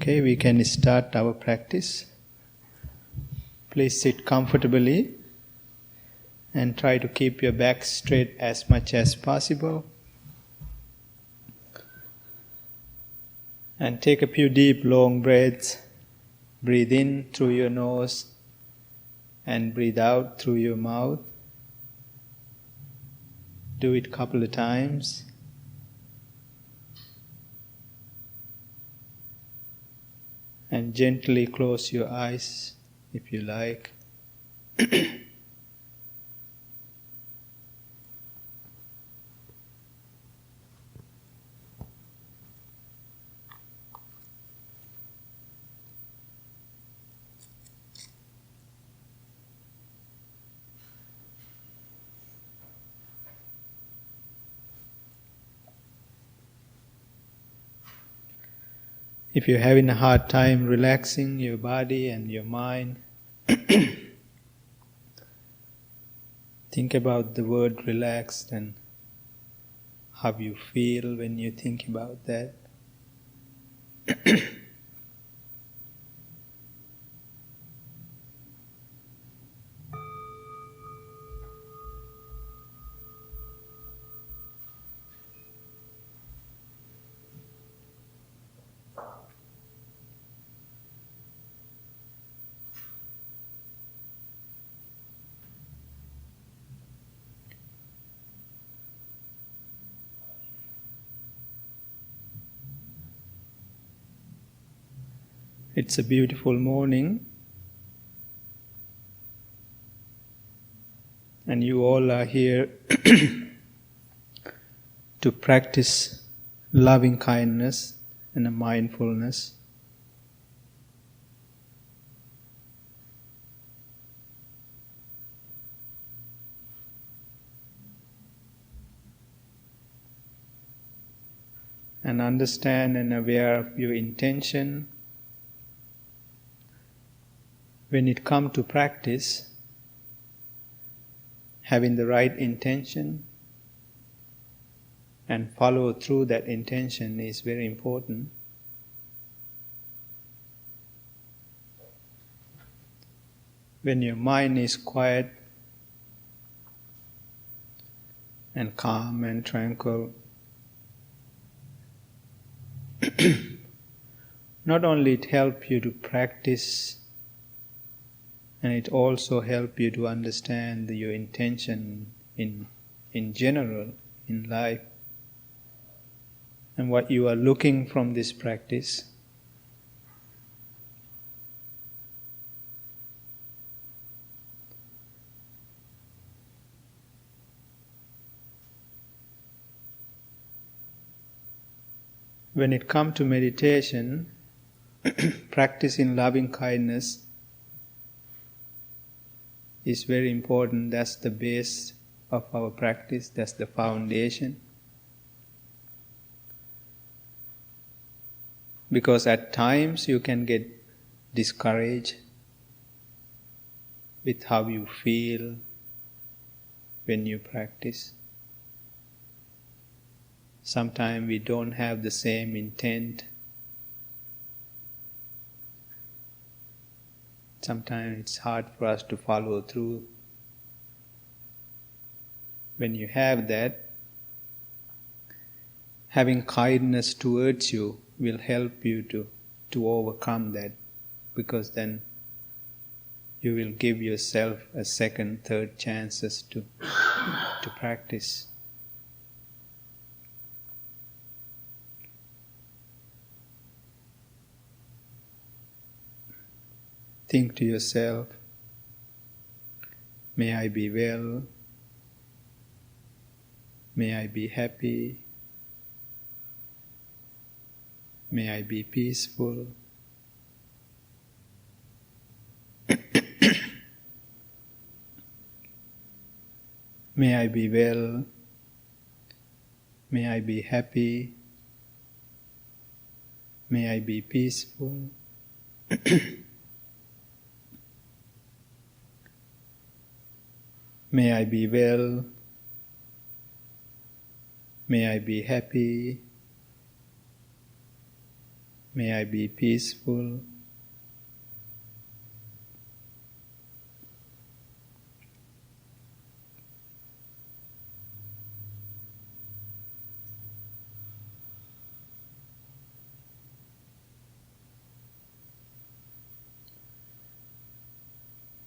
Okay, we can start our practice. Please sit comfortably and try to keep your back straight as much as possible. And take a few deep, long breaths. Breathe in through your nose and breathe out through your mouth. Do it a couple of times. And gently close your eyes if you like. If you're having a hard time relaxing your body and your mind, think about the word relaxed and how you feel when you think about that. It's a beautiful morning, and you all are here to practice loving kindness and a mindfulness. And understand and aware of your intention. When it comes to practice, having the right intention and follow through that intention is very important. When your mind is quiet and calm and tranquil, not only it helps you to practice, and it also helps you to understand your intention in general in life and what you are looking from this practice. When it comes to meditation, practicing loving kindness is very important. That's the base of our practice. That's the foundation. Because at times you can get discouraged with how you feel when you practice. Sometimes we don't have the same intent. Sometimes it's hard for us to follow through. When you have that, having kindness towards you will help you to overcome that, because then you will give yourself a second, third chances to practice. Think to yourself, may I be well, may I be happy, may I be peaceful. May I be well, may I be happy, may I be peaceful. May I be well, may I be happy, May I be peaceful.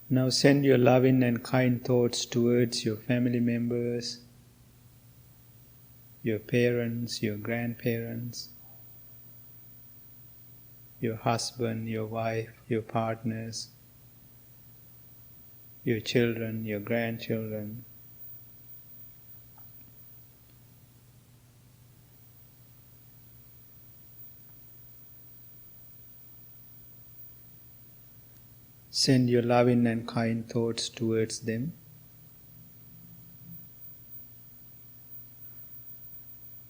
Now send your loving and kind thoughts towards your family members, your parents, your grandparents, your husband, your wife, your partners, your children, your grandchildren. Send your loving and kind thoughts towards them.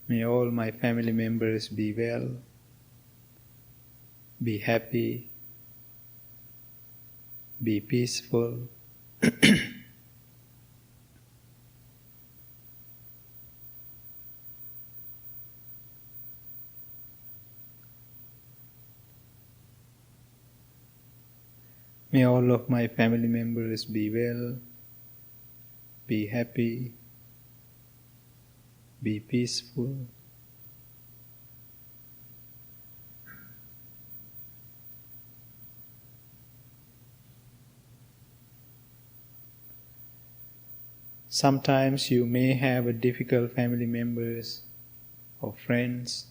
May all my family members be well, be happy, be peaceful. May all of my family members be well, be happy, be peaceful. Sometimes you may have a difficult family members or friends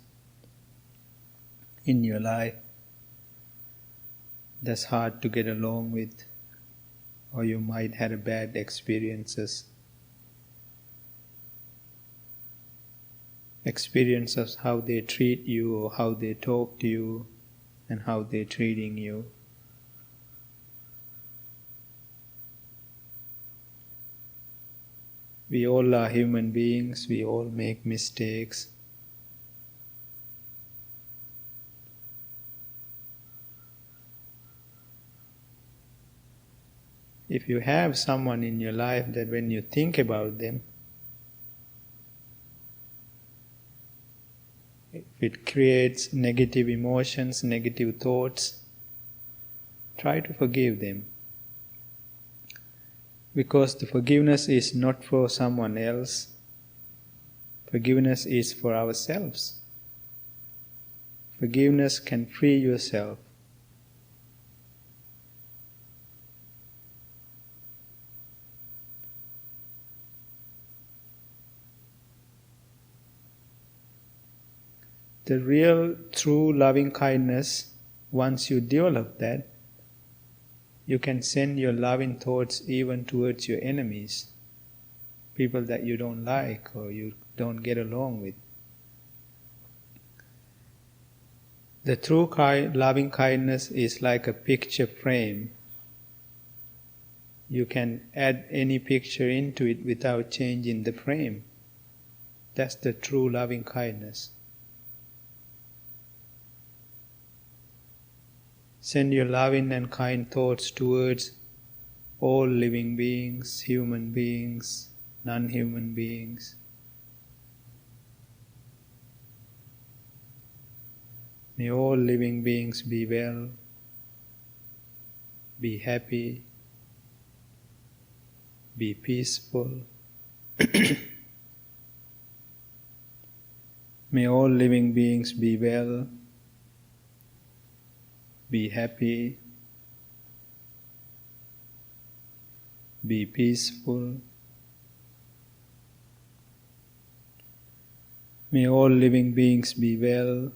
in your life that's hard to get along with, or you might have bad experiences how they treat you or how they talk to you and how they're treating you. We all are human beings, we all make mistakes. If you have someone in your life that when you think about them, if it creates negative emotions, negative thoughts, try to forgive them. Because the forgiveness is not for someone else, forgiveness is for ourselves. Forgiveness can free yourself. The real, true loving kindness, once you develop that, you can send your loving thoughts even towards your enemies, people that you don't like or you don't get along with. The true loving kindness is like a picture frame. You can add any picture into it without changing the frame. That's the true loving kindness. Send your loving and kind thoughts towards all living beings, human beings, non-human beings. May all living beings be well, be happy, be peaceful. May all living beings be well, be happy, be peaceful. May all living beings be well,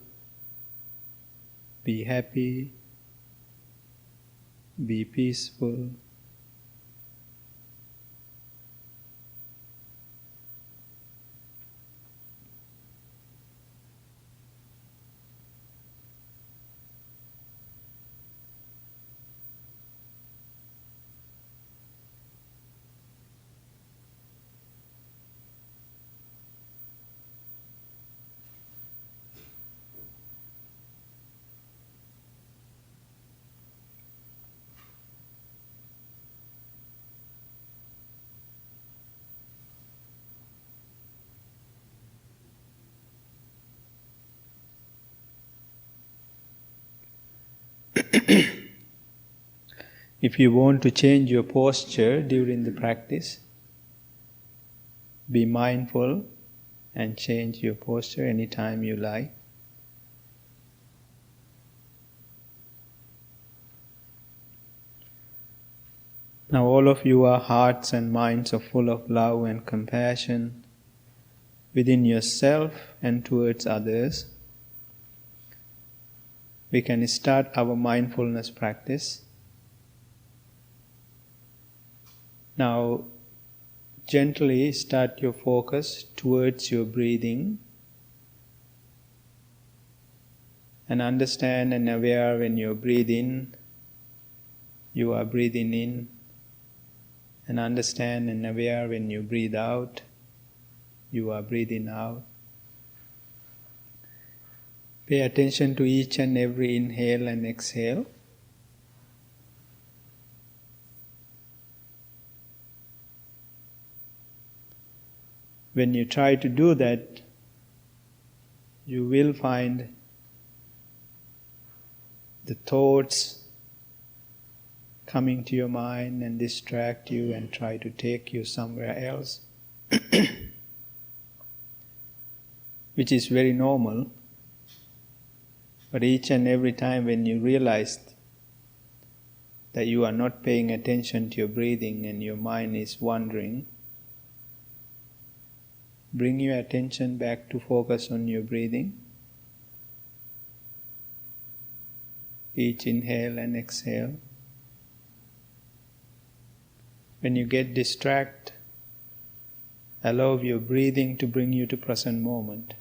be happy, be peaceful. If you want to change your posture during the practice, be mindful and change your posture anytime you like. Now all of your hearts and minds are full of love and compassion within yourself and towards others. We can start our mindfulness practice. Now, gently start your focus towards your breathing and understand and aware when you breathe in, you are breathing in, and understand and aware when you breathe out, you are breathing out. Pay attention to each and every inhale and exhale. When you try to do that, you will find the thoughts coming to your mind and distract you and try to take you somewhere else, which is very normal. But each and every time when you realize that you are not paying attention to your breathing and your mind is wandering, bring your attention back to focus on your breathing. Each inhale and exhale. When you get distracted, allow your breathing to bring you to present moment.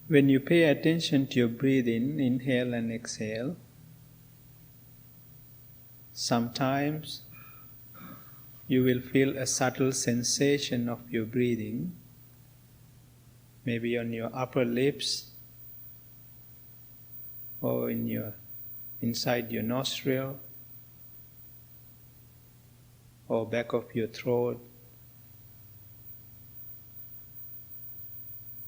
When you pay attention to your breathing, inhale and exhale, sometimes you will feel a subtle sensation of your breathing, maybe on your upper lips or inside your nostril or back of your throat.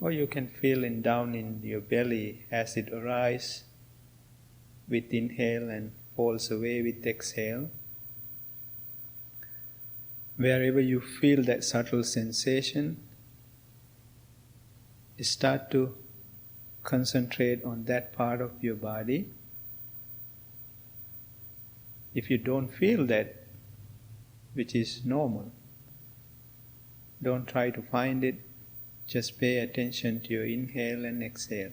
Or you can feel it down in your belly as it arises with inhale and falls away with exhale. Wherever you feel that subtle sensation, start to concentrate on that part of your body. If you don't feel that, which is normal, don't try to find it. Just pay attention to your inhale and exhale.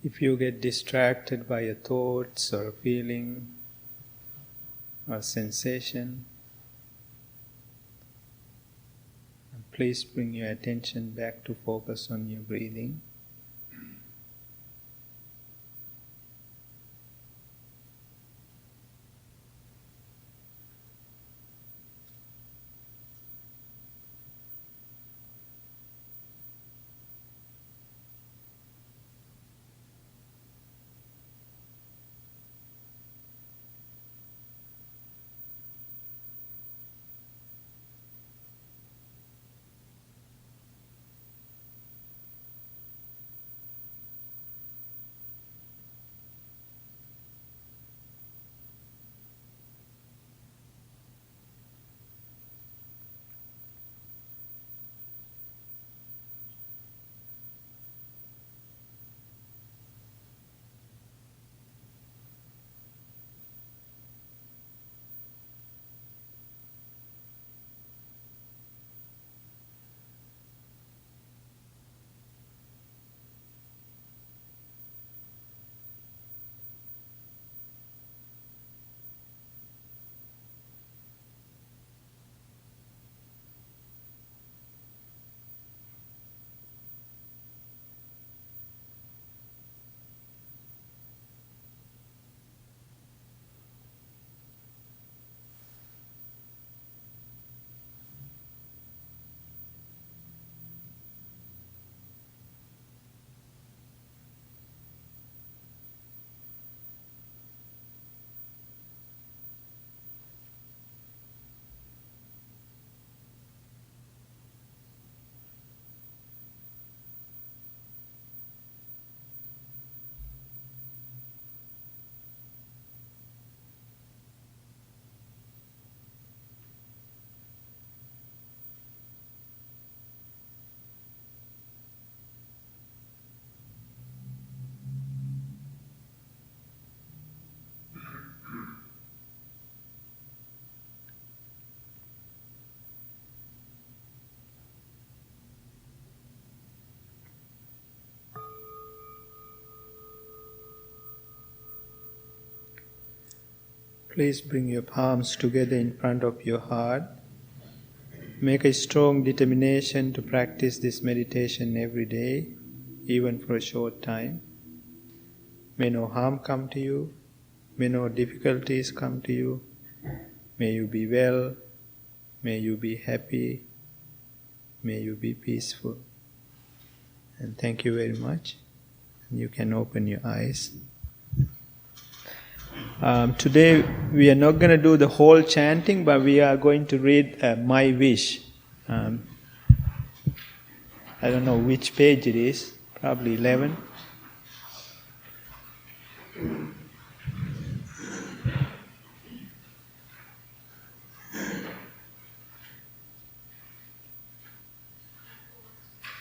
If you get distracted by a thoughts or a feeling or sensation, please bring your attention back to focus on your breathing. Please bring your palms together in front of your heart. Make a strong determination to practice this meditation every day, even for a short time. May no harm come to you. May no difficulties come to you. May you be well. May you be happy. May you be peaceful. And thank you very much. You can open your eyes. Today we are not going to do the whole chanting, but we are going to read My Wish. I don't know which page it is, probably 11.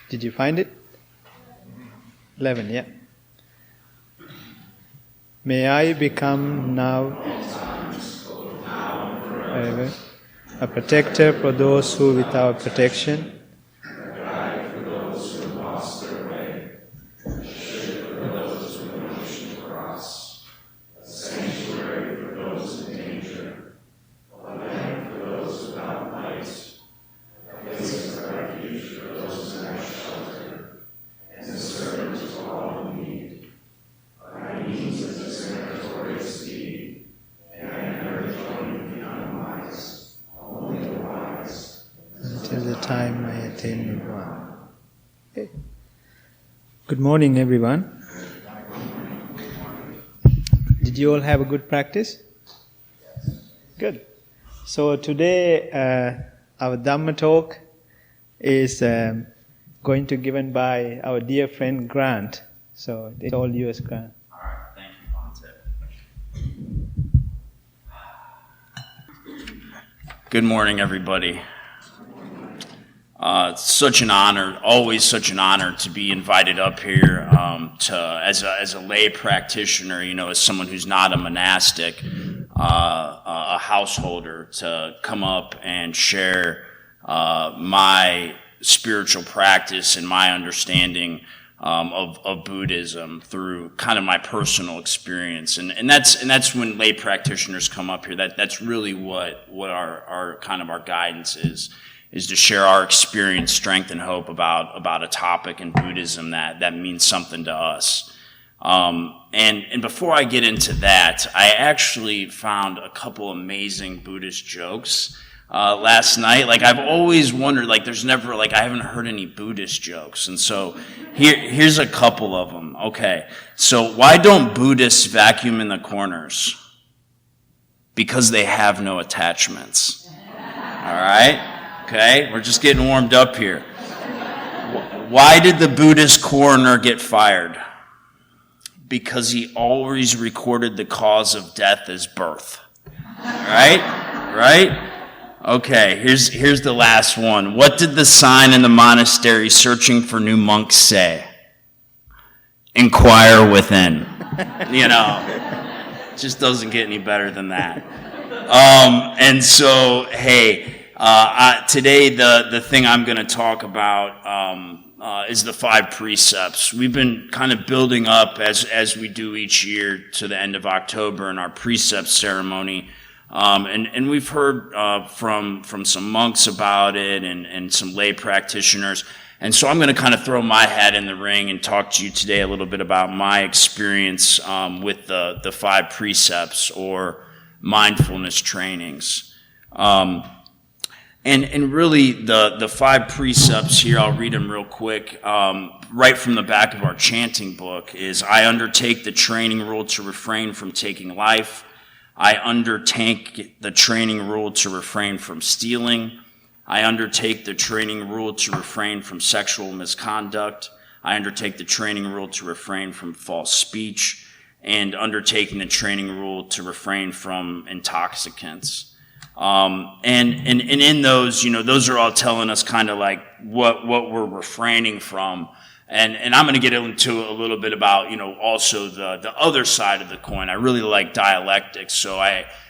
Did you find it? 11, yeah. May I become now, forever, a protector for those who without protection, a guide for those who lost their way, a ship for those who an ocean to cross, a sanctuary for those in danger, a lamp for those without light, a place of refuge for those in our shelter, and a servant to all who need. By means of this meritorious deed, may I never join the unwise, only the wise, until the time I attain Nirvana. Okay. Good morning, everyone. Did you all have a good practice? Good. So today, our Dharma talk is going to be given by our dear friend Grant. So it's all yours, Grant. Thank you, Monte. Good morning, everybody. It's such an honor, always such an honor to be invited up here as a lay practitioner, as someone who's not a monastic, a householder, to come up and share my spiritual practice and my understanding of Buddhism through kind of my personal experience, and that's when lay practitioners come up here. That's really what our kind of our guidance is to share our experience, strength, and hope about a topic in Buddhism that means something to us. And before I get into that, I actually found a couple amazing Buddhist jokes last night. Like, I've always wondered, there's never, I haven't heard any Buddhist jokes. And so here's a couple of them. Okay. So why don't Buddhists vacuum in the corners? Because they have no attachments. All right. Okay. We're just getting warmed up here. Why did the Buddhist coroner get fired? Because he always recorded the cause of death as birth. All right. Right? Okay, here's the last one. What did the sign in the monastery searching for new monks say? Inquire within. Just doesn't get any better than that. And so, hey, today the thing I'm going to talk about is the 5 precepts. We've been kind of building up as we do each year to the end of October in our precept ceremony. And we've heard from some monks about it and some lay practitioners. And so I'm going to kind of throw my hat in the ring and talk to you today a little bit about my experience with the 5 precepts or mindfulness trainings. And really the 5 precepts here, I'll read them real quick, right from the back of our chanting book, is I undertake the training rule to refrain from taking life. I undertake the training rule to refrain from stealing. I undertake the training rule to refrain from sexual misconduct. I undertake the training rule to refrain from false speech, and undertaking the training rule to refrain from intoxicants. And in those, those are all telling us kind of like what we're refraining from. And I'm going to get into a little bit about, also the other side of the coin. I really like dialectics. So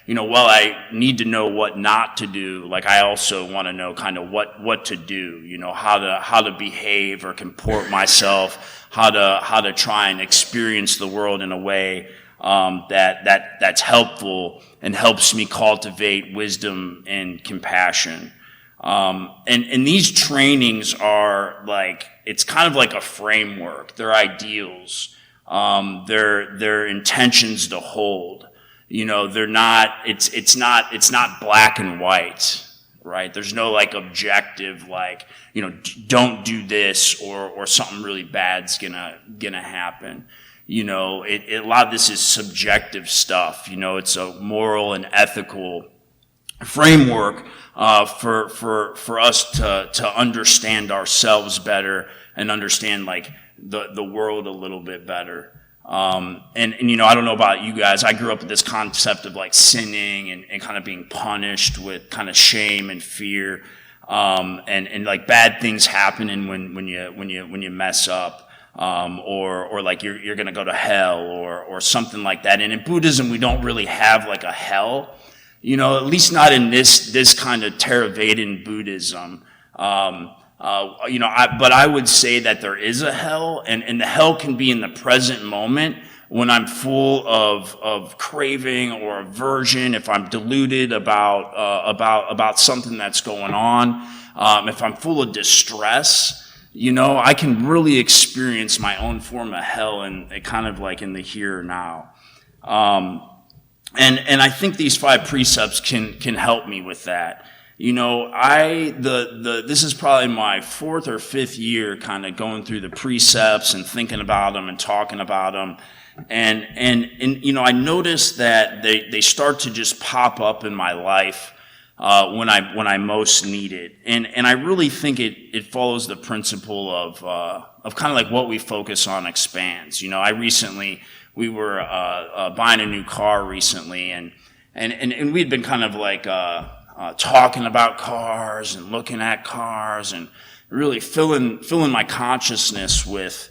while I need to know what not to do, I also want to know kind of what to do, how to behave or comport myself, how to try and experience the world in a way that's helpful and helps me cultivate wisdom and compassion. And these trainings are like, it's kind of like a framework. They're ideals. They're intentions to hold. They're not, it's not black and white, right? There's no like objective, like, don't do this or something really bad's gonna happen. A lot of this is subjective stuff. It's a moral and ethical framework for us to understand ourselves better and understand like the world a little bit better. And I don't know about you guys. I grew up with this concept of like sinning and kind of being punished with kind of shame and fear, and like bad things happening when you mess up. Or like you're gonna go to hell or something like that. And in Buddhism, we don't really have like a hell, at least not in this kind of Theravadan Buddhism. But I would say that there is a hell, and the hell can be in the present moment when I'm full of craving or aversion, if I'm deluded about something that's going on, if I'm full of distress. I can really experience my own form of hell and kind of like in the here and now. And I think these 5 precepts can help me with that. This is probably my 4th or 5th year kind of going through the precepts and thinking about them and talking about them. And I noticed that they start to just pop up in my life when I most need it. And I really think it follows the principle of kind of like what we focus on expands. We were buying a new car recently, and we'd been kind of like talking about cars and looking at cars and really filling my consciousness with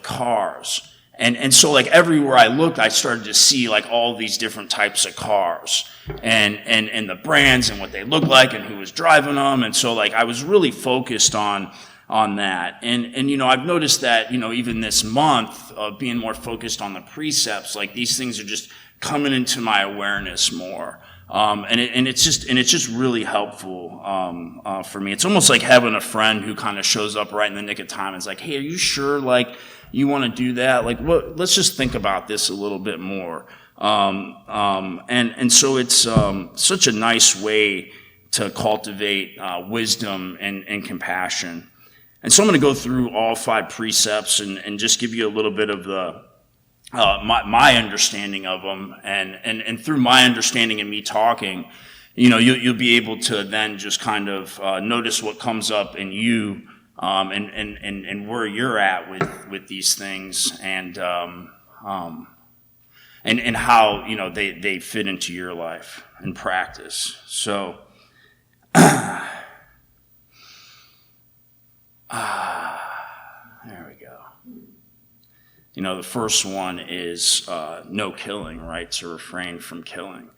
cars. And so like everywhere I looked, I started to see like all these different types of cars and the brands and what they look like and who was driving them. And so like I was really focused on that. And I've noticed that, even this month of being more focused on the precepts, like these things are just coming into my awareness more. And it's just really helpful, for me. It's almost like having a friend who kind of shows up right in the nick of time and is like, hey, are you sure like you want to do that? Like, let's just think about this a little bit more. And so it's, such a nice way to cultivate, wisdom and compassion. And so I'm going to go through all 5 precepts and just give you a little bit of the, my understanding of them, and through my understanding and me talking, you'll be able to then just kind of notice what comes up in you, and where you're at with these things, and how they fit into your life and practice. So. There we go. The first one is no killing, right? To refrain from killing.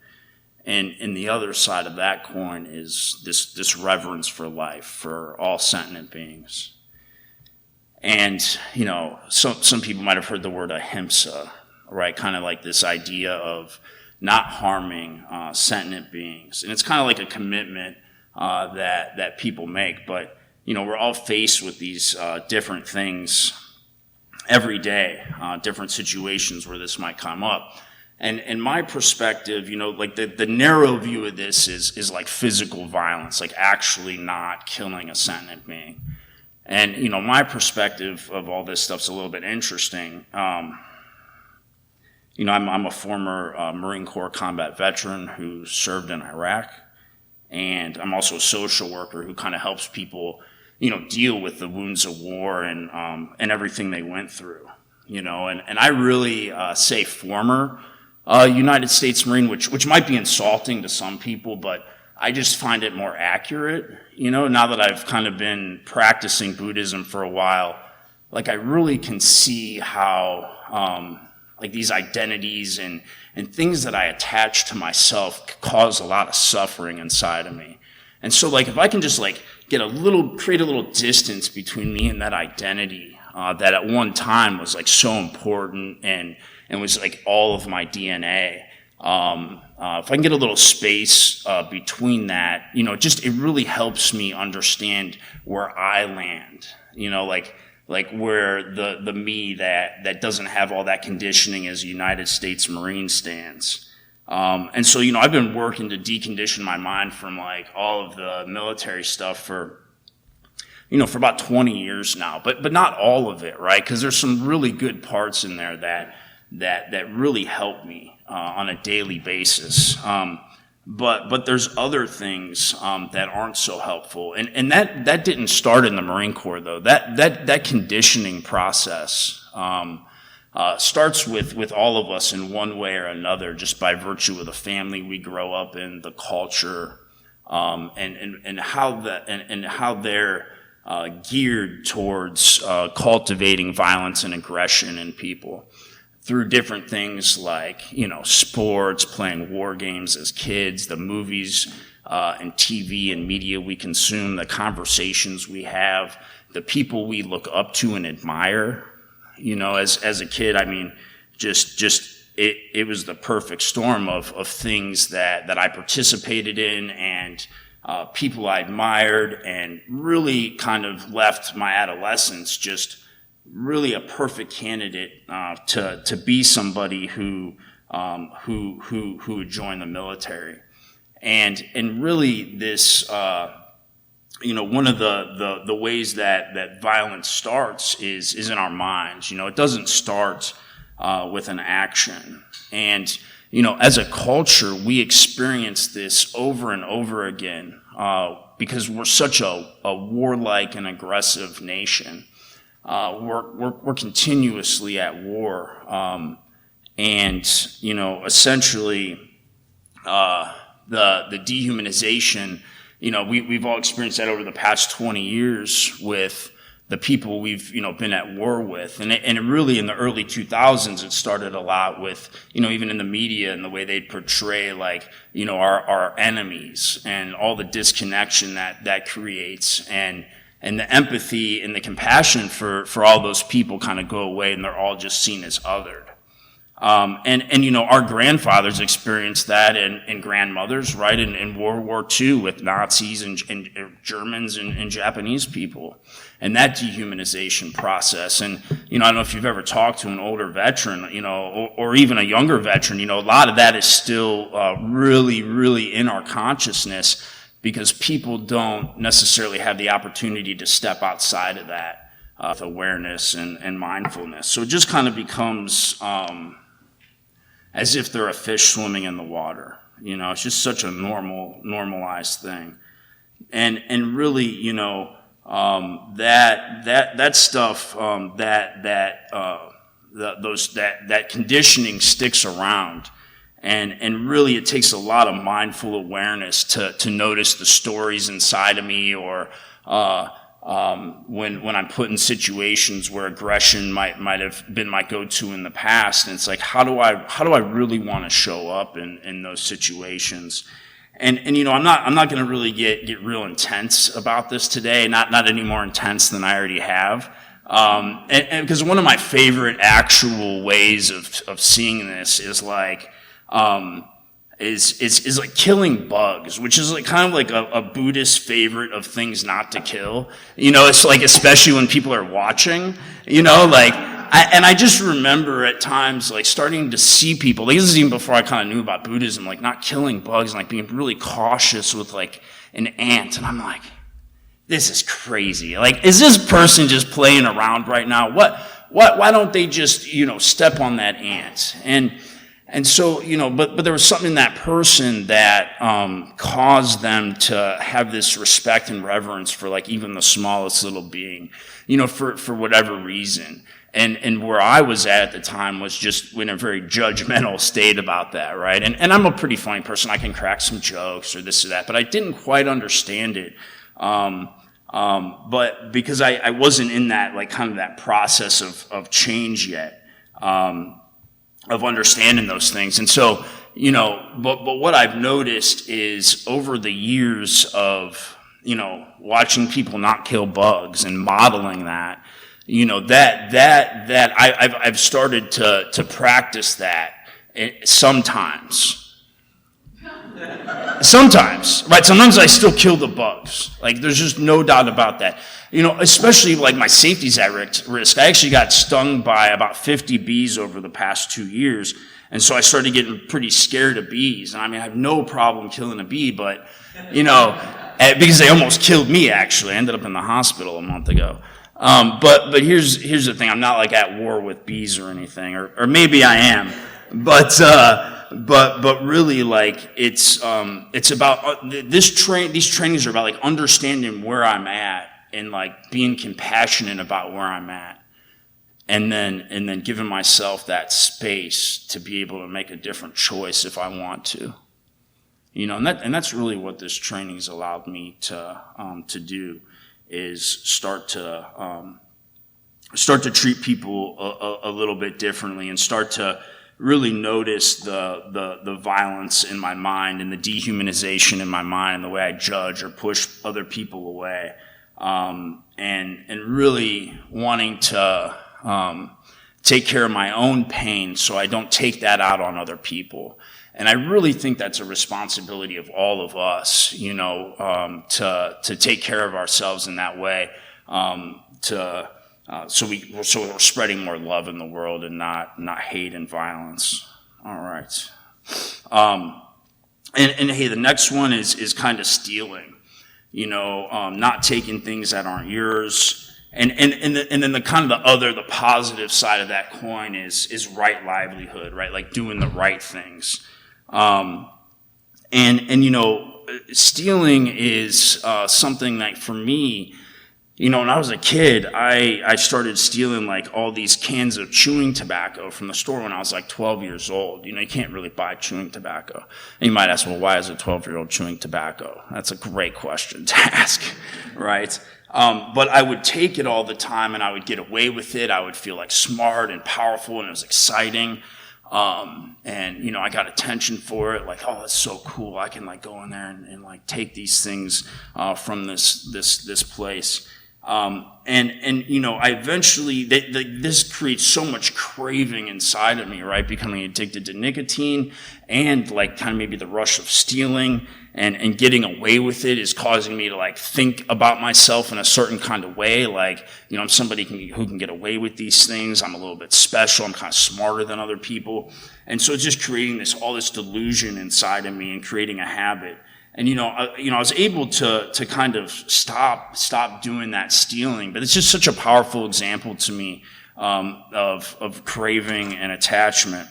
And the other side of that coin is this reverence for life, for all sentient beings. And, some people might have heard the word ahimsa, right? Kind of like this idea of not harming sentient beings. And it's kind of like a commitment that people make. But, we're all faced with these different things every day, different situations where this might come up. And my perspective, like the narrow view of this is like physical violence, like actually not killing a sentient being. And, my perspective of all this stuff's a little bit interesting. I'm a former Marine Corps combat veteran who served in Iraq. And I'm also a social worker who kind of helps people, deal with the wounds of war and everything they went through, and I really say former United States Marine, which might be insulting to some people, but I just find it more accurate, now that I've kind of been practicing Buddhism for a while. Like I really can see how like these identities and things that I attach to myself cause a lot of suffering inside of me. And so like if I can just like create a little distance between me and that identity, that at one time was like so important and was like all of my DNA. If I can get a little space between that, it really helps me understand where I land, like where the me that doesn't have all that conditioning as a United States Marine stands. And so, I've been working to decondition my mind from like all of the military stuff for about 20 years now, but not all of it, right? Because there's some really good parts in there that really help me on a daily basis. But there's other things that aren't so helpful, and that didn't start in the Marine Corps though. That conditioning process starts with all of us in one way or another, just by virtue of the family we grow up in, the culture, and how they're geared towards cultivating violence and aggression in people through different things like, sports, playing war games as kids, the movies and TV and media we consume, the conversations we have, the people we look up to and admire. As a kid, I mean, it was the perfect storm of things that I participated in and people I admired, and really kind of left my adolescence just really a perfect candidate to be somebody who would join the military. And really this one of the ways that violence starts is in our minds. It doesn't start with an action. And as a culture, we experience this over and over again because we're such a warlike and aggressive nation. We're continuously at war, and essentially the dehumanization. We've all experienced that over the past 20 years with the people we've been at war with, and it really in the early 2000s it started a lot with even in the media and the way they'd portray our enemies and all the disconnection that creates, and the empathy and the compassion for all those people kind of go away, and they're all just seen as othered. And our grandfathers experienced that, and grandmothers, right, in World War II with Nazis and Germans and Japanese people, and that dehumanization process. And, I don't know if you've ever talked to an older veteran, or even a younger veteran, a lot of that is still really, really in our consciousness, because people don't necessarily have the opportunity to step outside of that with awareness and mindfulness. So it just kind of becomes as if they're a fish swimming in the water. It's just such a normalized thing. And really, that stuff, that conditioning sticks around. And really it takes a lot of mindful awareness to notice the stories inside of me, or when I'm put in situations where aggression might have been my go-to in the past. And it's like, how do I really want to show up in those situations? And I'm not going to really get real intense about this today, not any more intense than I already have. And because one of my favorite actual ways of seeing this is like, is like killing bugs, which is like kind of like a Buddhist favorite of things not to kill. It's like, especially when people are watching, I just remember at times like starting to see people, this is even before I kind of knew about Buddhism, like not killing bugs and like being really cautious with like an ant. And I'm like, this is crazy. Like, is this person just playing around right now? Why don't they just, step on that ant? And so, but there was something in that person that caused them to have this respect and reverence for like even the smallest little being, for whatever reason. And where I was at the time was just in a very judgmental state about that, right? And I'm a pretty funny person. I can crack some jokes or this or that, but I didn't quite understand it. But because I wasn't in that, like kind of that process of change yet. Of understanding those things. And so, but what I've noticed is over the years of, watching people not kill bugs and modeling that, I've started to practice that sometimes. Sometimes, right? Sometimes I still kill the bugs. Like, there's just no doubt about that. Especially like my safety's at risk. I actually got stung by about 50 bees over the past 2 years. And so I started getting pretty scared of bees. And I have no problem killing a bee, but, because they almost killed me, actually. I ended up in the hospital a month ago. But here's the thing. I'm not like at war with bees or anything, or maybe I am. But really, like, it's about these trainings are about like understanding where I'm at and like being compassionate about where I'm at, and then giving myself that space to be able to make a different choice if I want to, and that's really what this training's allowed me to do, is start to treat people a little bit differently, and start to really notice the violence in my mind and the dehumanization in my mind and the way I judge or push other people away, and really wanting to take care of my own pain so I don't take that out on other people. And I really think that's a responsibility of all of us, to take care of ourselves in that way, so we're spreading more love in the world and not hate and violence. All right. And hey, the next one is kind of stealing, not taking things that aren't yours. And then the positive side of that coin is right livelihood, right? Like doing the right things. Stealing is something that for me, when I was a kid, I started stealing like all these cans of chewing tobacco from the store when I was like 12 years old. You can't really buy chewing tobacco. And you might ask, well, why is a 12-year-old chewing tobacco? That's a great question to ask, right? But I would take it all the time and I would get away with it. I would feel like smart and powerful and it was exciting. I got attention for it, like, oh, that's so cool. I can like go in there and like take these things, from this place. I eventually, this creates so much craving inside of me, right? Becoming addicted to nicotine and like kind of maybe the rush of stealing and getting away with it is causing me to like think about myself in a certain kind of way. Like, I'm somebody who can get away with these things. I'm a little bit special. I'm kind of smarter than other people. And so it's just creating all this delusion inside of me and creating a habit. And, I was able to kind of stop doing that stealing, but it's just such a powerful example to me, of craving and attachment.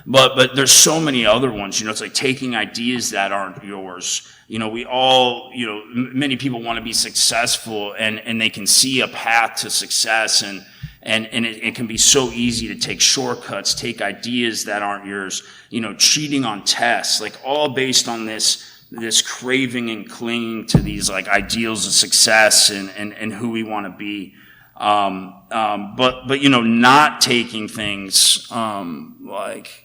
But there's so many other ones, it's like taking ideas that aren't yours. We all, many people want to be successful and they can see a path to success and it can be so easy to take shortcuts, take ideas that aren't yours, cheating on tests, like all based on this craving and clinging to these like ideals of success and who we want to be. But not taking things, like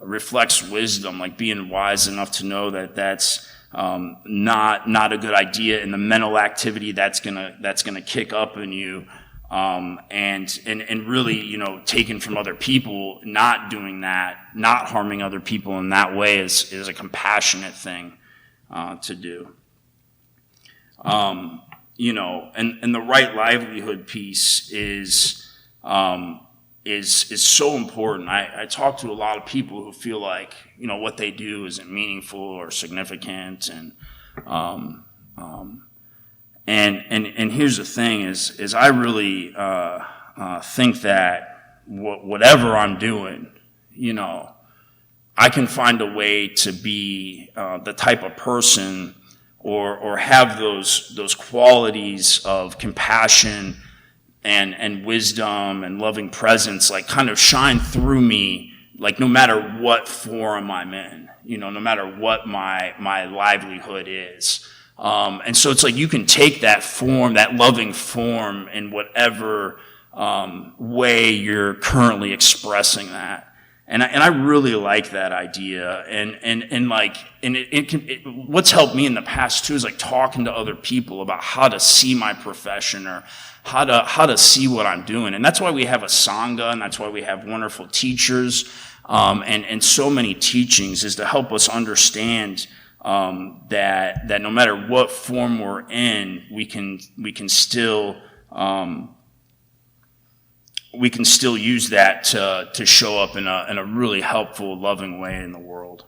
reflects wisdom, like being wise enough to know that that's, not a good idea, and the mental activity that's gonna kick up in you. And really, taken from other people, not doing that, not harming other people in that way is a compassionate thing, to do. And the right livelihood piece is so important. I talk to a lot of people who feel like, what they do isn't meaningful or significant. And here's the thing is I really, think that whatever I'm doing, I can find a way to be, the type of person or have those qualities of compassion and wisdom and loving presence, like kind of shine through me, like no matter what form I'm in, no matter what my livelihood is. And so it's like you can take that form, that loving form, in whatever way you're currently expressing that. And I really like that idea. What's helped me in the past too is like talking to other people about how to see my profession or how to see what I'm doing. And that's why we have a Sangha, and that's why we have wonderful teachers, and so many teachings, is to help us understand that no matter what form we're in, we can still use that to show up in a really helpful, loving way in the world.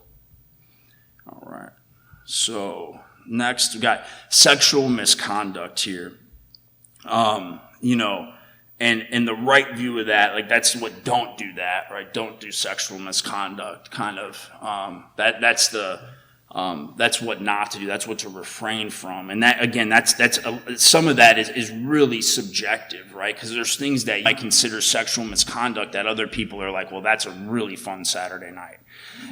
All right. So next, we got sexual misconduct here. And the right view of that, like that's what, don't do that, right? Don't do sexual misconduct, kind of. That's what not to do. That's what to refrain from. And that, again, that's some of that is really subjective, right? Because there's things that I consider sexual misconduct that other people are like, well, that's a really fun Saturday night,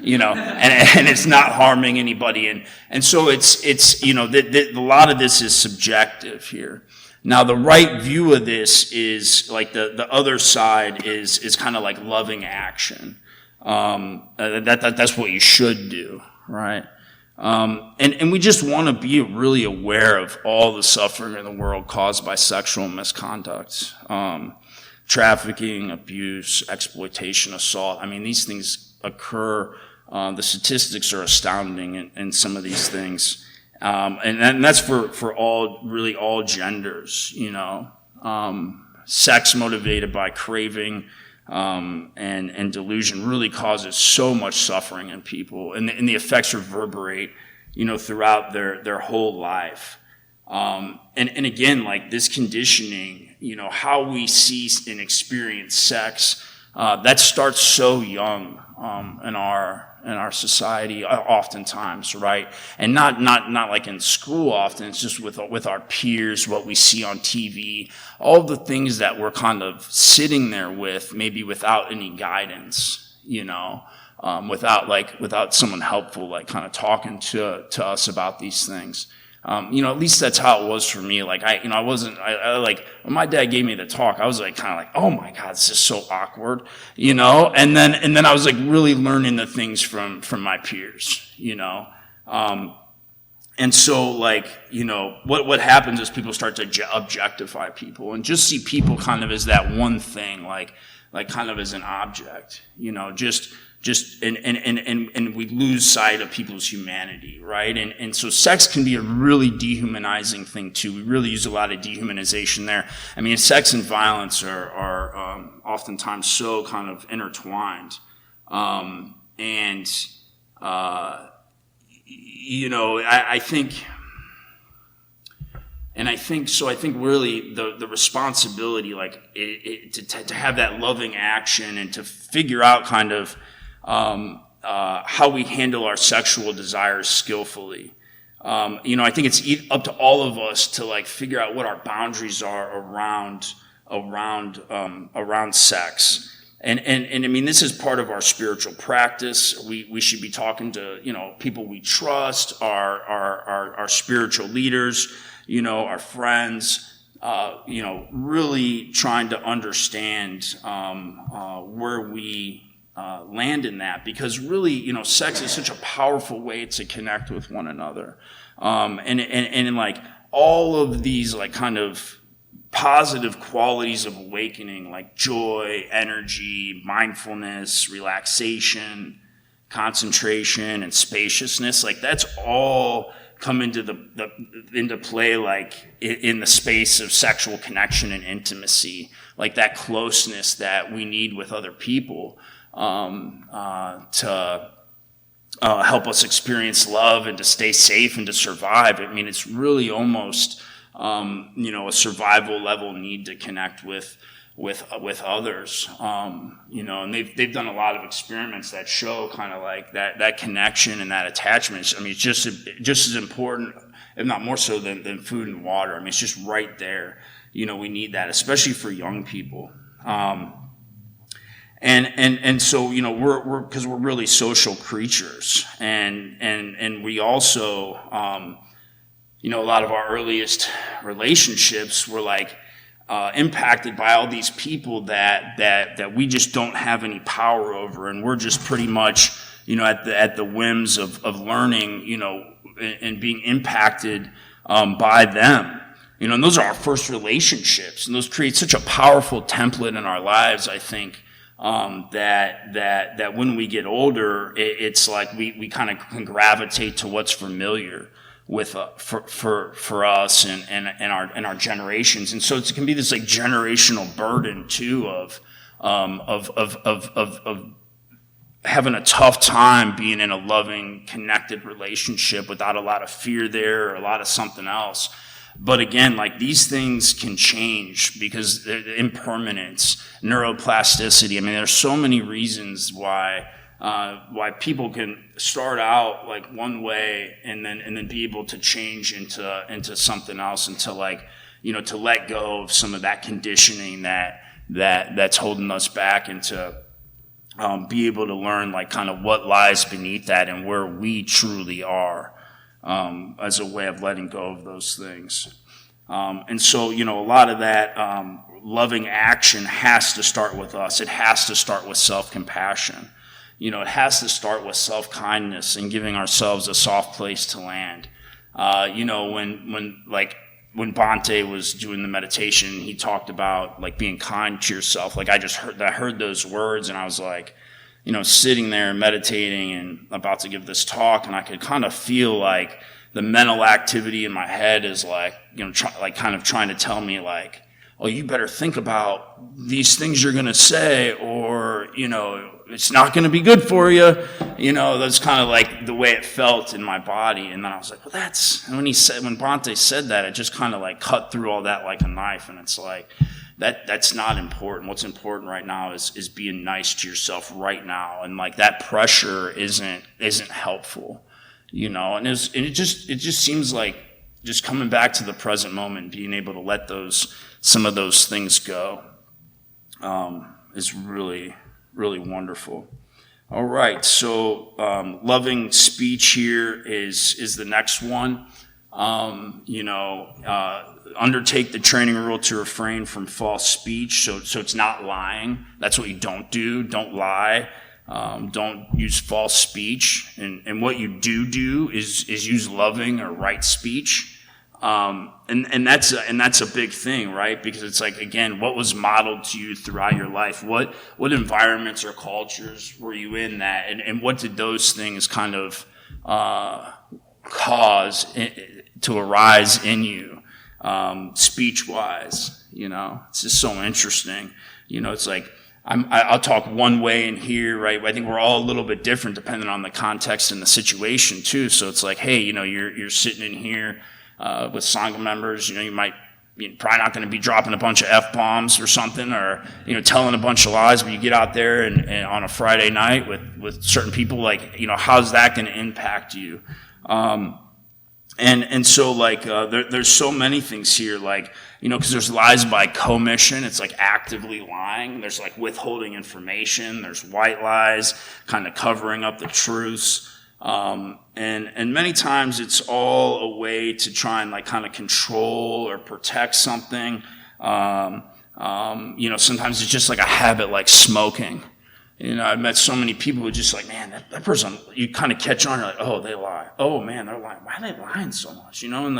and it's not harming anybody. And so it's a lot of this is subjective here. Now, the right view of this is like the other side is kind of like loving action. That's what you should do, right? And we just want to be really aware of all the suffering in the world caused by sexual misconduct, trafficking, abuse, exploitation, assault. I mean, these things occur. The statistics are astounding in some of these things. And that's for all genders, sex motivated by craving, and delusion really causes so much suffering in people, and the effects reverberate, throughout their whole life. And again, like this conditioning, how we see and experience sex, that starts so young, in our society, oftentimes, right? And not like in school often, it's just with our peers, what we see on TV, all the things that we're kind of sitting there with, maybe without any guidance, without someone helpful, like kind of talking to us about these things. At least that's how it was for me. Like when my dad gave me the talk, I was like kind of like, oh my God, this is so awkward, and then I was like really learning the things from my peers, and so what happens is people start to objectify people and just see people kind of as that one thing, like kind of as an object, and we lose sight of people's humanity, right? And so sex can be a really dehumanizing thing too. We really use a lot of dehumanization there. I mean, sex and violence are oftentimes so kind of intertwined. I think really the responsibility, to have that loving action and to figure out kind of how we handle our sexual desires skillfully. I think it's up to all of us to figure out what our boundaries are around sex. And I mean, this is part of our spiritual practice. We should be talking to, people we trust, our spiritual leaders, our friends, really trying to understand, where we land in that, because really, sex is such a powerful way to connect with one another. And all of these kind of positive qualities of awakening, like joy, energy, mindfulness, relaxation, concentration, and spaciousness, that's all come into play in the space of sexual connection and intimacy, that closeness that we need with other people to help us experience love and to stay safe and to survive. I mean, it's really almost a survival level need to connect with others, and they've done a lot of experiments that show kind of that connection and that attachment. I mean, it's just as important, if not more so, than food and water. I mean, it's just right there. We need that, especially for young people. And so, we're because we're really social creatures, and we also, a lot of our earliest relationships were impacted by all these people that we just don't have any power over, and we're just pretty much, at the whims of learning, and being impacted by them. And those are our first relationships, and those create such a powerful template in our lives, I think, that when we get older, it's like we kind of can gravitate to what's familiar with for us and our generations, and so it can be this like generational burden too of having a tough time being in a loving, connected relationship without a lot of fear there or a lot of something else. But again, like these things can change because impermanence, neuroplasticity. I mean, there's so many reasons why people can start out like one way and then be able to change into something else, and to like, to let go of some of that conditioning that's holding us back, and to be able to learn like kind of what lies beneath that and where we truly are, as a way of letting go of those things. And so, a lot of that loving action has to start with us. It has to start with self-compassion. It has to start with self-kindness and giving ourselves a soft place to land. When Bhante was doing the meditation, he talked about like being kind to yourself. Like I heard those words, and I was like, sitting there meditating and about to give this talk, and I could kind of feel like the mental activity in my head is like, kind of trying to tell me like, oh, you better think about these things you're going to say, or, it's not going to be good for you. That's kind of like the way it felt in my body. And then I was like, well, when Bhante said that, it just kind of like cut through all that like a knife. And it's like, that's not important. What's important right now is being nice to yourself right now. And like that pressure isn't helpful, and it just seems like just coming back to the present moment, being able to let some of those things go, is really, really wonderful. All right, so loving speech here is the next one. Undertake the training rule to refrain from false speech. So it's not lying. That's what you don't do. Don't lie. Don't use false speech. And what you do is use loving or right speech. And that's a big thing, right? Because it's like, again, what was modeled to you throughout your life? What environments or cultures were you in that? And what did those things kind of, cause to arise in you, speech-wise? It's just so interesting. It's like, I'll talk one way in here, right? I think we're all a little bit different depending on the context and the situation too. So it's like, hey, you're sitting in here, with Sangha members, you're probably not going to be dropping a bunch of F-bombs or something, or, telling a bunch of lies, but you get out there and on a Friday night with certain people, like, how's that going to impact you? And so like, there's so many things here, like, because there's lies by commission. It's like actively lying. There's like withholding information. There's white lies, kind of covering up the truths. And many times it's all a way to try and like kind of control or protect something. Sometimes it's just like a habit, like smoking. I've met so many people who just like, man, that person, you kind of catch on, you're like, oh, they lie. Oh man, they're lying. Why are they lying so much? And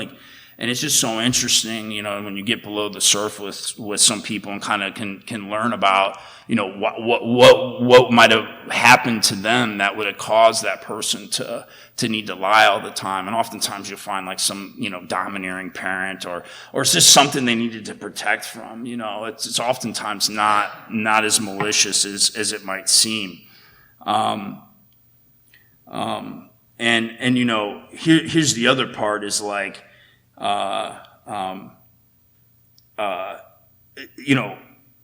it's just so interesting, when you get below the surface with some people and kind of can learn about, what might have happened to them that would have caused that person to need to lie all the time. And oftentimes you'll find like some, domineering parent or it's just something they needed to protect from. It's oftentimes not as malicious as it might seem. Here's the other part is like,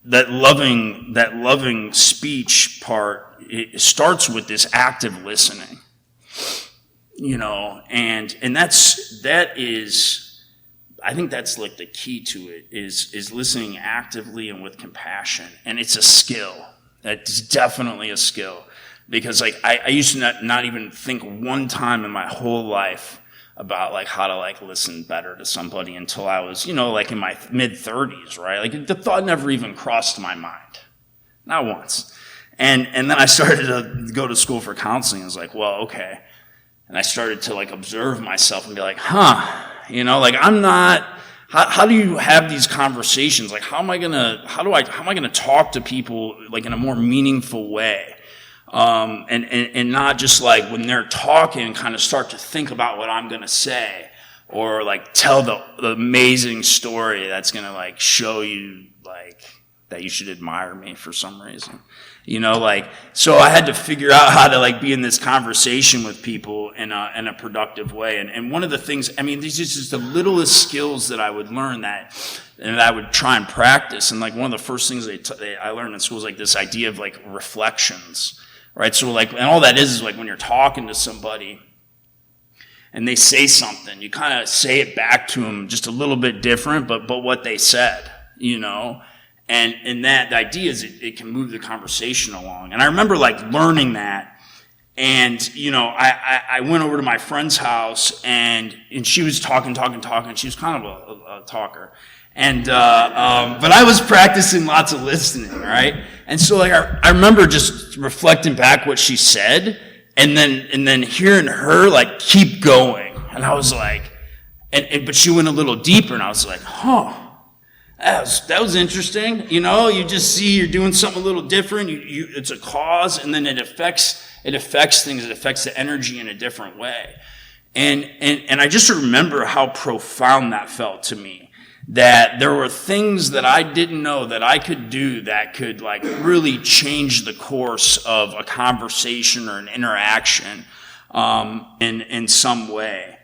that loving speech part, it starts with this active listening, and I think that's like the key to it is listening actively and with compassion. And it's a skill. It's definitely a skill, because like I used to not even think one time in my whole life about like how to like listen better to somebody until I was, like in my mid-30s, right? Like the thought never even crossed my mind. Not once. And then I started to go to school for counseling. I was like, well, okay. And I started to like observe myself and be like, like I'm not, how do you have these conversations? Like how am I gonna talk to people like in a more meaningful way? And not just like when they're talking, kind of start to think about what I'm going to say or like tell the amazing story that's going to like show you like that you should admire me for some reason, so I had to figure out how to like be in this conversation with people in a productive way. And one of the things, these are just the littlest skills that I would learn and I would try and practice. And like one of the first things I learned in school was like this idea of like reflections. Right, so like, and all that is like when you're talking to somebody and they say something, you kind of say it back to them just a little bit different, but what they said, and that the idea is it can move the conversation along. And I remember like learning that, and I went over to my friend's house and she was talking. She was kind of a talker. And, but I was practicing lots of listening, right? And so like, I remember just reflecting back what she said and then hearing her like keep going. And I was like, but she went a little deeper and I was like, that was interesting. You just see you're doing something a little different. It's a cause and then it affects things. It affects the energy in a different way. And I just remember how profound that felt to me. That there were things that I didn't know that I could do that could like really change the course of a conversation or an interaction in some way.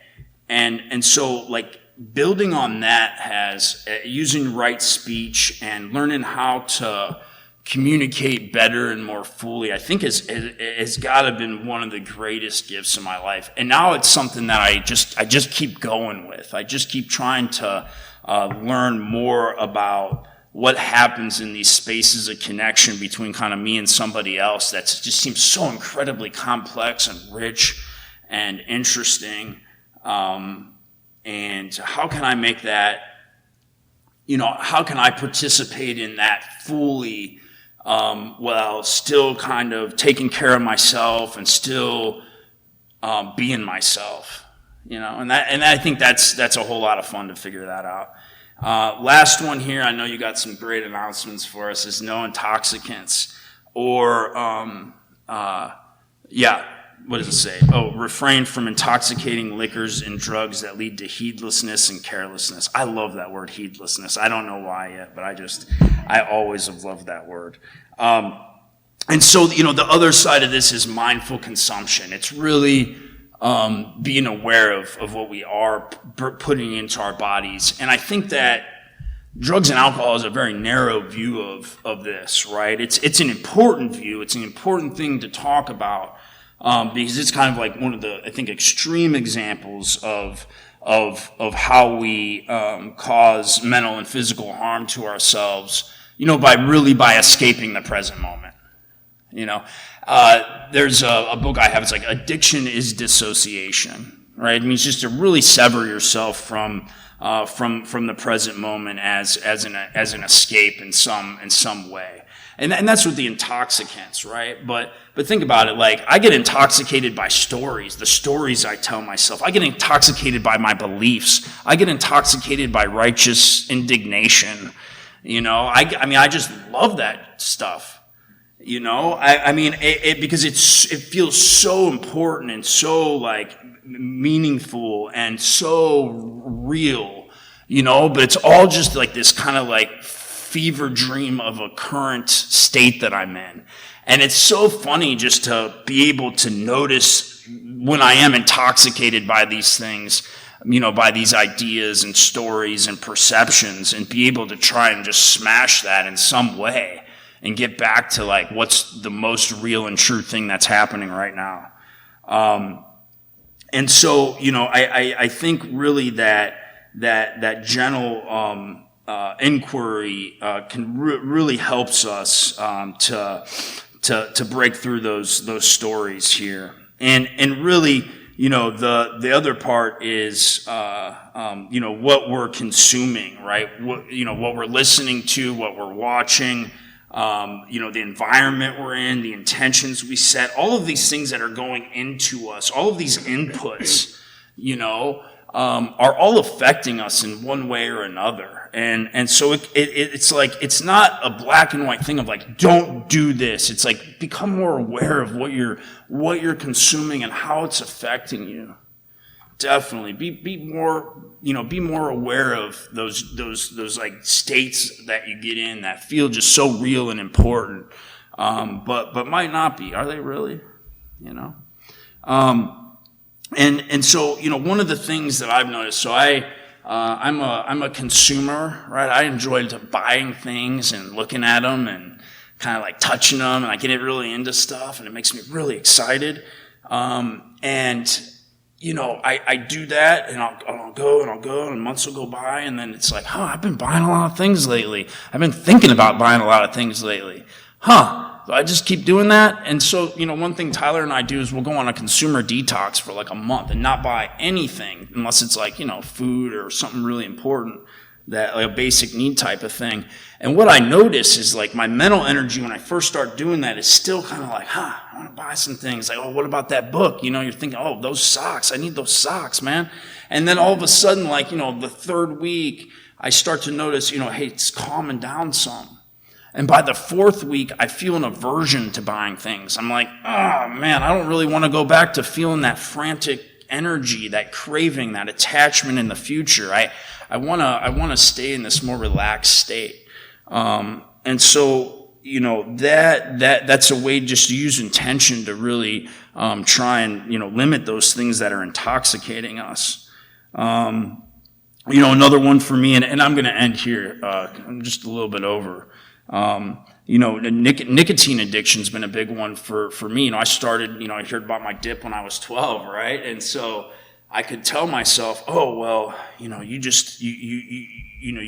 And so like building on that has using right speech and learning how to communicate better and more fully, I think has got to have been one of the greatest gifts in my life. And now it's something that I just keep going with. I just keep trying to learn more about what happens in these spaces of connection between kind of me and somebody else that just seems so incredibly complex and rich and interesting. And how can I make that, how can I participate in that fully while still kind of taking care of myself and still being myself? And I think that's a whole lot of fun to figure that out. Last one here, I know you got some great announcements for us, is no intoxicants or, what does it say? Refrain from intoxicating liquors and drugs that lead to heedlessness and carelessness. I love that word, heedlessness. I don't know why yet, but I always have loved that word. And so, the other side of this is mindful consumption. It's really being aware of what we are putting into our bodies. And I think that drugs and alcohol is a very narrow view of this, right? It's an important view. It's an important thing to talk about because it's kind of like one of the, I think, extreme examples of how we cause mental and physical harm to ourselves, by escaping the present moment. There's a book I have. It's like Addiction is Dissociation, right? It means just to really sever yourself from the present moment as an escape in some way. And that's with the intoxicants, right? But think about it, like I get intoxicated by stories, the stories I tell myself. I get intoxicated by my beliefs. I get intoxicated by righteous indignation. I just love that stuff. Because it feels so important and so like meaningful and so real, but it's all just like this kind of like fever dream of a current state that I'm in. And it's so funny just to be able to notice when I am intoxicated by these things, by these ideas and stories and perceptions, and be able to try and just smash that in some way and get back to like what's the most real and true thing that's happening right now. And so, I think really that gentle inquiry can really helps us to break through those stories here, and really the other part is, what we're consuming, right? What we're listening to, what we're watching, the environment we're in, the intentions we set, all of these things that are going into us, all of these inputs, are all affecting us in one way or another. And so it's like, it's not a black and white thing of like, don't do this. It's like, become more aware of what you're consuming and how it's affecting you. Definitely be more aware of those like states that you get in that feel just so real and important. But might not be. Are they really? And so, one of the things that I've noticed, so I'm a consumer, right? I enjoy buying things and looking at them and kind of like touching them, and I get really into stuff, and it makes me really excited. I do that, and I'll go, and months will go by, and then it's like, I've been buying a lot of things lately. I've been thinking about buying a lot of things lately. So I just keep doing that. And so, one thing Tyler and I do is we'll go on a consumer detox for like a month and not buy anything unless it's like, food or something really important, that like a basic need type of thing. And what I notice is like my mental energy when I first start doing that is still kind of like, I want to buy some things. Like, what about that book? You're thinking, those socks. I need those socks, man. And then all of a sudden, like, the third week, I start to notice, hey, it's calming down some. And by the fourth week, I feel an aversion to buying things. I'm like, oh man, I don't really want to go back to feeling that frantic energy, that craving, that attachment in the future. I want to stay in this more relaxed state. And so, that's a way just to use intention to really, try and, limit those things that are intoxicating us. Another one for me, and I'm going to end here, I'm just a little bit over. Nicotine addiction's been a big one for me. I started, I heard about my dip when I was 12, right? And so I could tell myself, you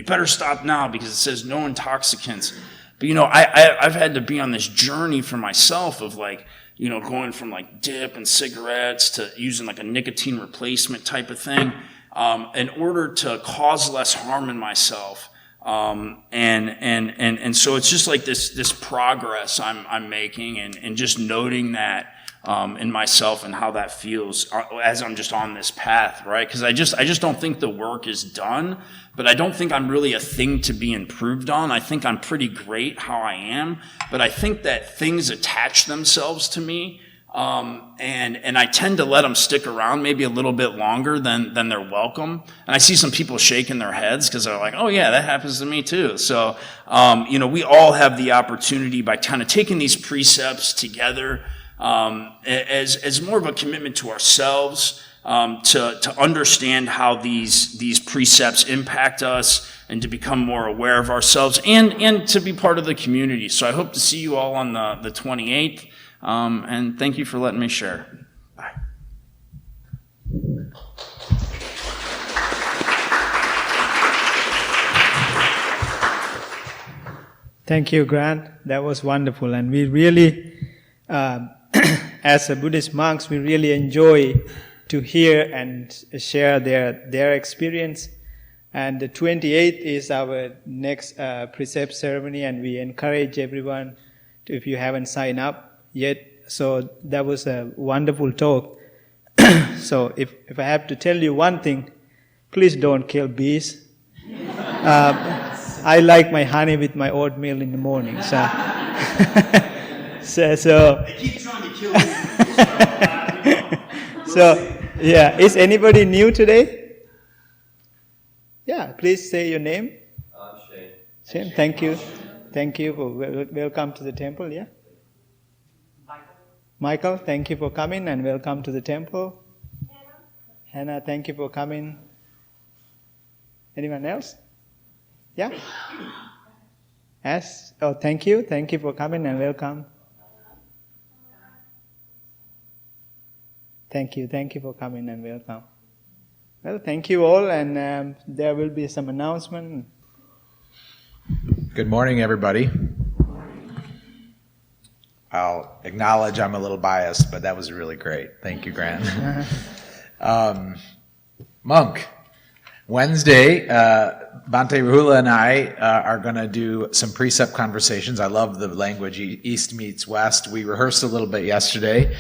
better stop now because it says no intoxicants. But, I've had to be on this journey for myself of like, going from like dip and cigarettes to using like a nicotine replacement type of thing, in order to cause less harm in myself. And so it's just like this progress I'm making and just noting that, in myself and how that feels as I'm just on this path, right? Cause I just don't think the work is done, but I don't think I'm really a thing to be improved on. I think I'm pretty great how I am, but I think that things attach themselves to me. And I tend to let them stick around maybe a little bit longer than they're welcome. And I see some people shaking their heads because they're like, oh yeah, that happens to me too. So, we all have the opportunity by kind of taking these precepts together, as more of a commitment to ourselves, to understand how these precepts impact us and to become more aware of ourselves and to be part of the community. So I hope to see you all on the 28th. And thank you for letting me share. Bye. Thank you, Grant. That was wonderful. And we really, as a Buddhist monks, we really enjoy to hear and share their experience. And the 28th is our next precept ceremony, and we encourage everyone to, if you haven't signed up yet. So that was a wonderful talk. So if I have to tell you one thing, please don't kill bees. I like my honey with my oatmeal in the morning. So, so They keep trying to kill me. So, yeah. Is anybody new today? Yeah, please say your name. Shane. Shane, thank you. Thank you for welcome to the temple, yeah? Michael, thank you for coming and welcome to the temple. Hannah, thank you for coming. Anyone else? Yeah? Ash, thank you. Thank you for coming and welcome. Thank you for coming and welcome. Well, thank you all, and there will be some announcement. Good morning, everybody. I'll acknowledge I'm a little biased, but that was really great. Thank you, Grant. Monk, Wednesday, Bhante Rahula and I are going to do some precept conversations. I love the language, East meets West. We rehearsed a little bit yesterday.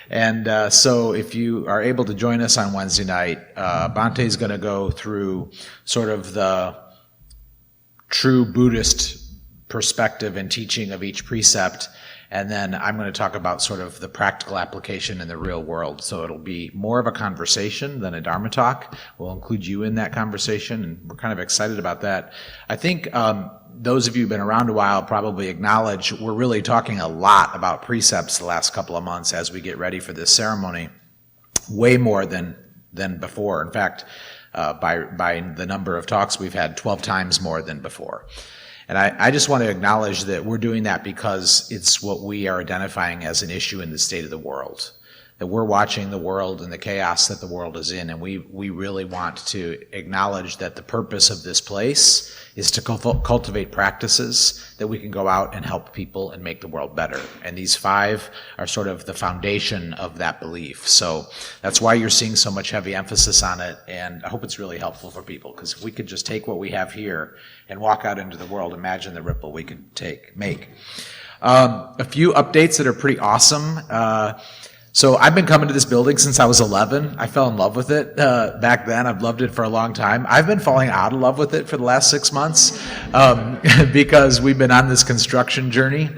And so if you are able to join us on Wednesday night, Bhante is going to go through sort of the true Buddhist perspective and teaching of each precept. And then I'm going to talk about sort of the practical application in the real world. So it'll be more of a conversation than a Dharma talk. We'll include you in that conversation, and we're kind of excited about that. I think those of you who've been around a while probably acknowledge we're really talking a lot about precepts the last couple of months as we get ready for this ceremony, way more than before. In fact, by the number of talks we've had, 12 times more than before. And I just want to acknowledge that we're doing that because it's what we are identifying as an issue in the state of the world. That we're watching the world and the chaos that the world is in, and we really want to acknowledge that the purpose of this place is to cultivate practices that we can go out and help people and make the world better. And these 5 are sort of the foundation of that belief. So that's why you're seeing so much heavy emphasis on it, and I hope it's really helpful for people, because if we could just take what we have here and walk out into the world, imagine the ripple we could make. A few updates that are pretty awesome. So I've been coming to this building since I was 11. I fell in love with it back then. I've loved it for a long time. I've been falling out of love with it for the last 6 months because we've been on this construction journey.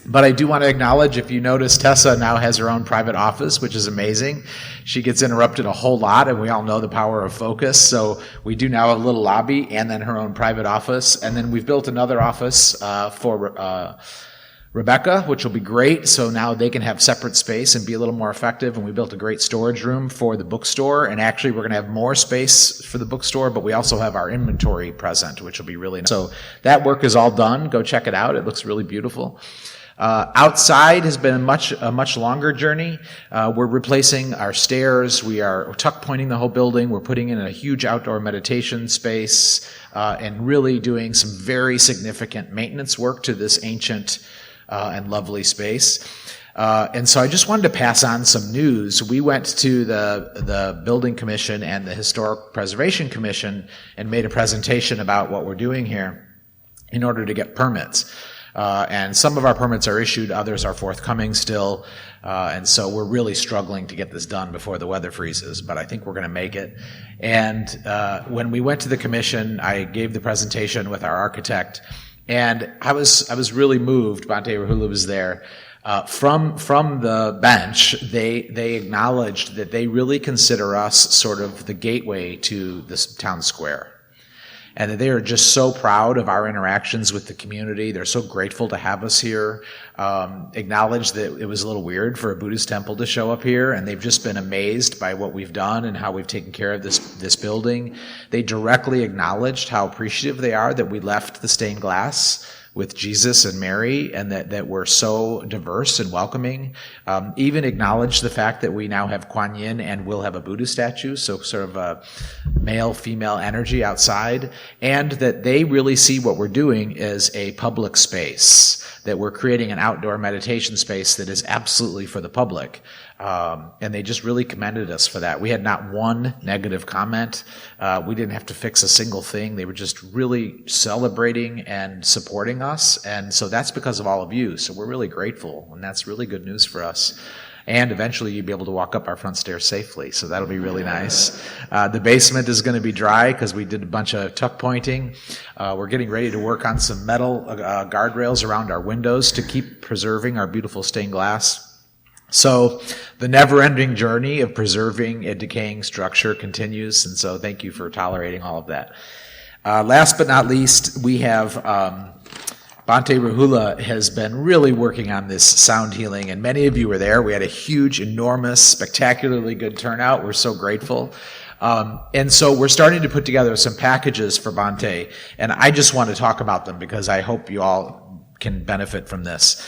But I do want to acknowledge, if you notice, Tessa now has her own private office, which is amazing. She gets interrupted a whole lot, and we all know the power of focus. So we do now have a little lobby and then her own private office. And then we've built another office for Rebecca, which will be great. So now they can have separate space and be a little more effective. And we built a great storage room for the bookstore. And actually, we're going to have more space for the bookstore, but we also have our inventory present, which will be really nice. So that work is all done. Go check it out. It looks really beautiful. Outside has been a much longer journey. We're replacing our stairs. We're tuck pointing the whole building. We're putting in a huge outdoor meditation space, and really doing some very significant maintenance work to this ancient and lovely space. And so I just wanted to pass on some news. We went to the Building Commission and the Historic Preservation Commission and made a presentation about what we're doing here in order to get permits. And some of our permits are issued, others are forthcoming still. And so we're really struggling to get this done before the weather freezes, but I think we're going to make it. And when we went to the commission, I gave the presentation with our architect. And I was really moved. Bhante Rahula was there. From the bench, they acknowledged that they really consider us sort of the gateway to this town square. And that they are just so proud of our interactions with the community. They're so grateful to have us here. Acknowledged that it was a little weird for a Buddhist temple to show up here, and they've just been amazed by what we've done and how we've taken care of this building. They directly acknowledged how appreciative they are that we left the stained glass with Jesus and Mary, and that we're so diverse and welcoming. Even acknowledge the fact that we now have Kuan Yin and will have a Buddha statue, so sort of a male-female energy outside, and that they really see what we're doing as a public space, that we're creating an outdoor meditation space that is absolutely for the public. And they just really commended us for that. We had not one negative comment. We didn't have to fix a single thing. They were just really celebrating and supporting us. And so that's because of all of you. So we're really grateful, and that's really good news for us. And eventually you'll be able to walk up our front stairs safely. So that'll be really nice. The basement is going to be dry because we did a bunch of tuck pointing. We're getting ready to work on some metal guardrails around our windows to keep preserving our beautiful stained glass. So the never-ending journey of preserving a decaying structure continues. And so thank you for tolerating all of that. Last but not least, we have Bhante Rahula has been really working on this sound healing, and many of you were there. We had a huge, enormous, spectacularly good turnout. We're so grateful. And so we're starting to put together some packages for Bhante, and I just want to talk about them because I hope you all can benefit from this.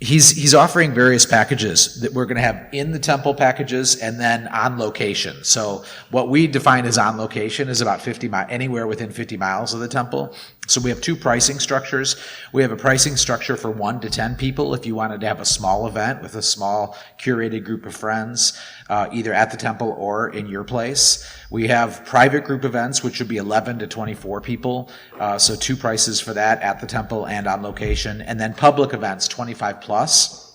He's offering various packages that we're going to have in the temple packages and then on location. So what we define as on location is about 50 miles, anywhere within 50 miles of the temple. So we have two pricing structures. We have a pricing structure for 1 to 10 people if you wanted to have a small event with a small curated group of friends, either at the temple or in your place. We have private group events, which would be 11 to 24 people. So 2 prices for that at the temple and on location. And then public events, 25 plus.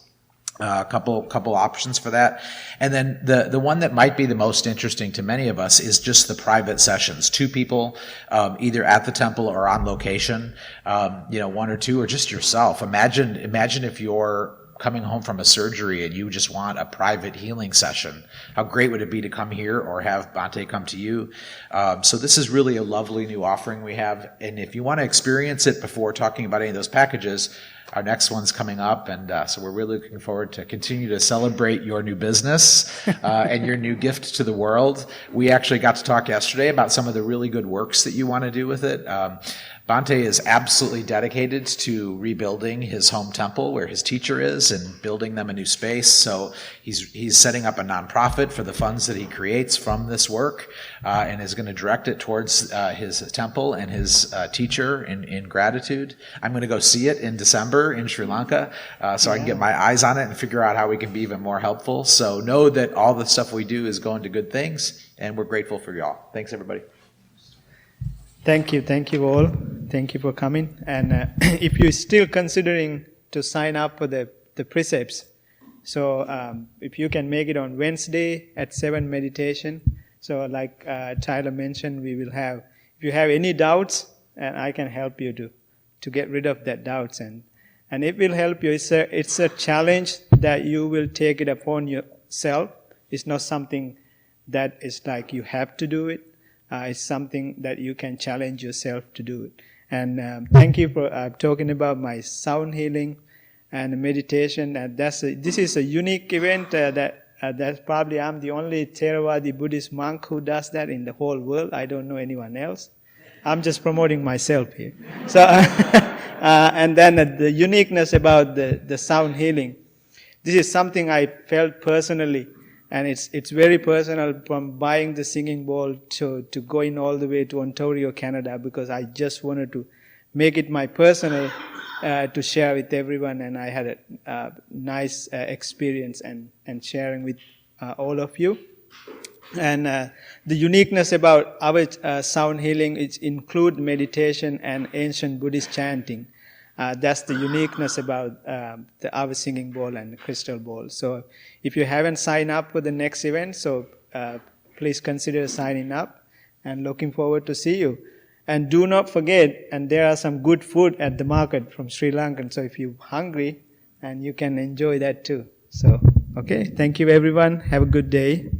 A couple options for that. And then the one that might be the most interesting to many of us is just the private sessions. 2 people, either at the temple or on location, 1 or 2, or just yourself. Imagine if you're coming home from a surgery and you just want a private healing session. How great would it be to come here or have Bhante come to you? So this is really a lovely new offering we have. And if you want to experience it before talking about any of those packages, our next one's coming up, and so we're really looking forward to continue to celebrate your new business and your new gift to the world. We actually got to talk yesterday about some of the really good works that you want to do with it. Bhante is absolutely dedicated to rebuilding his home temple where his teacher is and building them a new space. So he's setting up a nonprofit for the funds that he creates from this work and is going to direct it towards his temple and his teacher in gratitude. I'm going to go see it in December in Sri Lanka so I can get my eyes on it and figure out how we can be even more helpful. So know that all the stuff we do is going to good things, and we're grateful for y'all. Thanks, everybody. Thank you all. Thank you for coming. And if you're still considering to sign up for the precepts, so if you can make it on Wednesday at 7 meditation. So like Tyler mentioned, we will have, if you have any doubts, and I can help you to get rid of that doubts. And it will help you. It's a challenge that you will take it upon yourself. It's not something that is like you have to do it. It's something that you can challenge yourself to do it. And thank you for talking about my sound healing and meditation. And this is a unique event that's probably I'm the only Theravada Buddhist monk who does that in the whole world. I don't know anyone else. I'm just promoting myself here. So, and then the uniqueness about the sound healing. This is something I felt personally. And it's very personal, from buying the singing bowl to going all the way to Ontario, Canada, because I just wanted to make it my personal to share with everyone. And I had a nice experience and sharing with all of you. And the uniqueness about our sound healing is include meditation and ancient Buddhist chanting. That's the uniqueness about our singing bowl and the crystal bowl. So if you haven't signed up for the next event, so please consider signing up, and looking forward to see you. And do not forget, and there are some good food at the market from Sri Lankan, so if you're hungry, and you can enjoy that too. So, okay, thank you everyone. Have a good day.